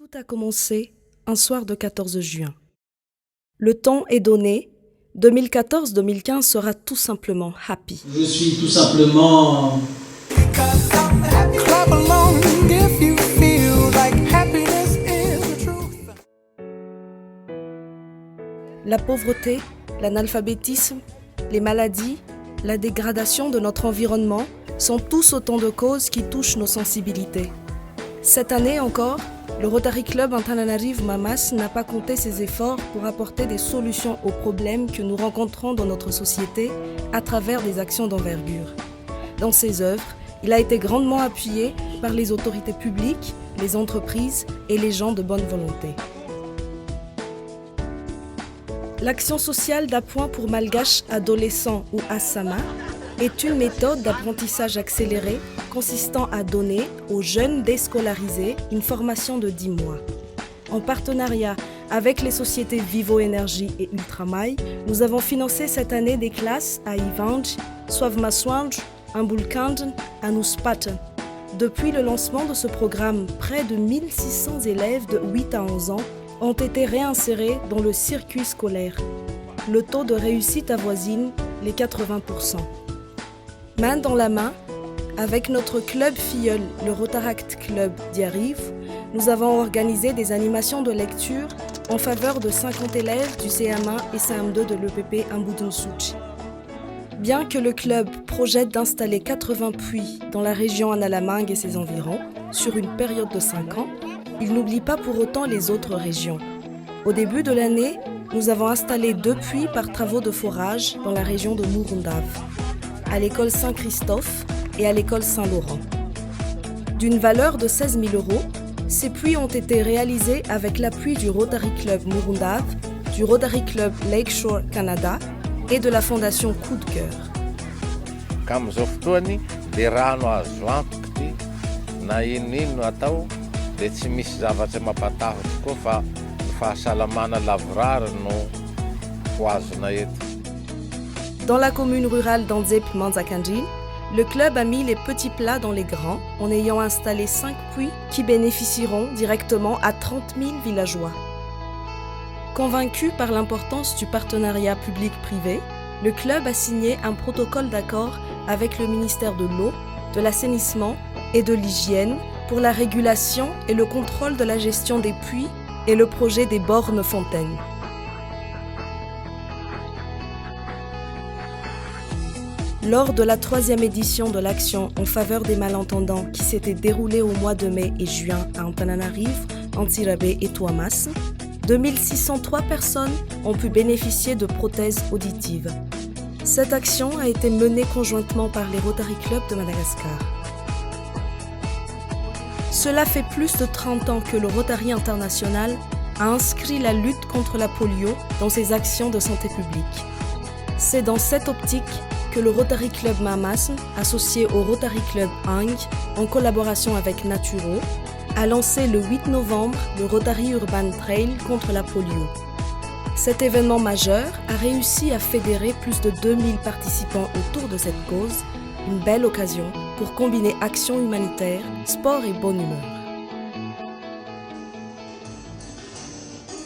Tout a commencé un soir de 14 juin. Le temps est donné. 2014-2015 sera tout simplement happy. Je suis tout simplement... Clap along if you feel like happiness is the truth. La pauvreté, l'analphabétisme, les maladies, la dégradation de notre environnement sont tous autant de causes qui touchent nos sensibilités. Cette année encore, le Rotary Club Antananarivo Mamas n'a pas compté ses efforts pour apporter des solutions aux problèmes que nous rencontrons dans notre société à travers des actions d'envergure. Dans ses œuvres, il a été grandement appuyé par les autorités publiques, les entreprises et les gens de bonne volonté. L'action sociale d'appoint pour malgaches adolescents ou ASAMA est une méthode d'apprentissage accéléré consistant à donner aux jeunes déscolarisés une formation de 10 mois. En partenariat avec les sociétés Vivo Énergie et Ultramail, nous avons financé cette année des classes à Ivange, Suavmaswanj, Ambulkanjan, à Nuspaten. Depuis le lancement de ce programme, près de 1600 élèves de 8 à 11 ans ont été réinsérés dans le circuit scolaire. Le taux de réussite avoisine les 80%. Main dans la main, avec notre club filleul, le Rotaract Club d'Yariv, nous avons organisé des animations de lecture en faveur de 50 élèves du CM1 et CM2 de l'EPP Ambudunsuchi. Bien que le club projette d'installer 80 puits dans la région Analamang et ses environs, sur une période de 5 ans, il n'oublie pas pour autant les autres régions. Au début de l'année, nous avons installé 2 puits par travaux de forage dans la région de Murundav, à l'école Saint-Christophe et à l'école Saint-Laurent. D'une valeur de 16 000 €, ces puits ont été réalisés avec l'appui du Rotary Club Murundav, du Rotary Club Lakeshore Canada et de la fondation Coup de cœur. Kam'izao fotoany le rano azo antoky na inino atao dia tsy misy zavatra mampatahotra koa fa ny fahasalamana lavorary no ho azona eto. Dans la commune rurale d'Anzep Manzakanjin, le club a mis les petits plats dans les grands en ayant installé 5 puits qui bénéficieront directement à 30 000 villageois. Convaincu par l'importance du partenariat public-privé, le club a signé un protocole d'accord avec le ministère de l'eau, de l'assainissement et de l'hygiène pour la régulation et le contrôle de la gestion des puits et le projet des bornes-fontaines. Lors de la 3e édition de l'action en faveur des malentendants qui s'était déroulée au mois de mai et juin à Antananarivo, Antsirabe et Tuamas, 2603 personnes ont pu bénéficier de prothèses auditives. Cette action a été menée conjointement par les Rotary Club de Madagascar. Cela fait plus de 30 ans que le Rotary International a inscrit la lutte contre la polio dans ses actions de santé publique. C'est dans cette optique que le Rotary Club Mamas, associé au Rotary Club Ang, en collaboration avec Naturo, a lancé le 8 novembre le Rotary Urban Trail contre la polio. Cet événement majeur a réussi à fédérer plus de 2000 participants autour de cette cause, une belle occasion pour combiner action humanitaire, sport et bonne humeur.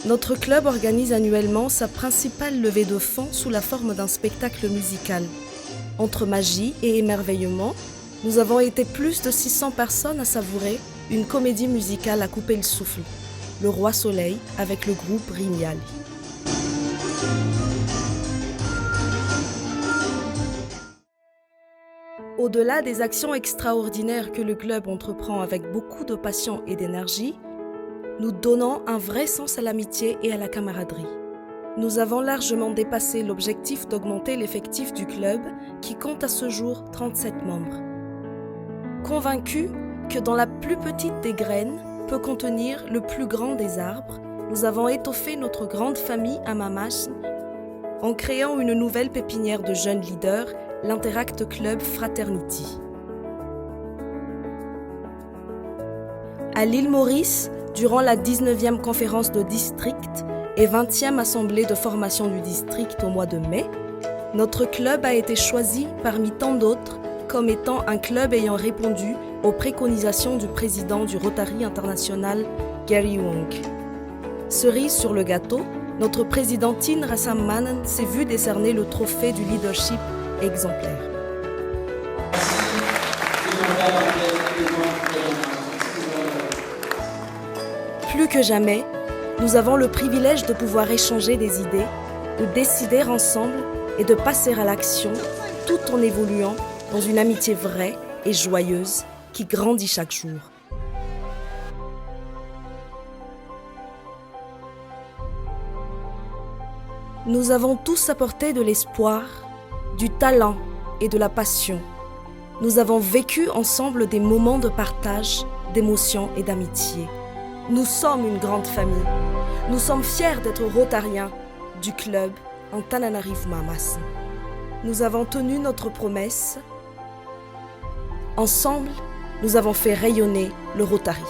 Notre club organise annuellement sa principale levée de fonds sous la forme d'un spectacle musical. Entre magie et émerveillement, nous avons été plus de 600 personnes à savourer une comédie musicale à couper le souffle, Le Roi Soleil avec le groupe Rignal. Au-delà des actions extraordinaires que le club entreprend avec beaucoup de passion et d'énergie, nous donnons un vrai sens à l'amitié et à la camaraderie. Nous avons largement dépassé l'objectif d'augmenter l'effectif du club qui compte à ce jour 37 membres. Convaincus que dans la plus petite des graines peut contenir le plus grand des arbres, nous avons étoffé notre grande famille à Mamas en créant une nouvelle pépinière de jeunes leaders, l'Interact Club Fraternity. À l'île Maurice, durant la 19e conférence de district et 20e assemblée de formation du district au mois de mai, notre club a été choisi parmi tant d'autres comme étant un club ayant répondu aux préconisations du président du Rotary International Gary Wong. Cerise sur le gâteau, notre présidentine Rassam Manan s'est vue décerner le trophée du leadership exemplaire. Plus que jamais, nous avons le privilège de pouvoir échanger des idées, de décider ensemble et de passer à l'action tout en évoluant dans une amitié vraie et joyeuse qui grandit chaque jour. Nous avons tous apporté de l'espoir, du talent et de la passion. Nous avons vécu ensemble des moments de partage, d'émotion et d'amitié. Nous sommes une grande famille. Nous sommes fiers d'être rotariens du club Antananarivo Mamas. Nous avons tenu notre promesse. Ensemble, nous avons fait rayonner le Rotary.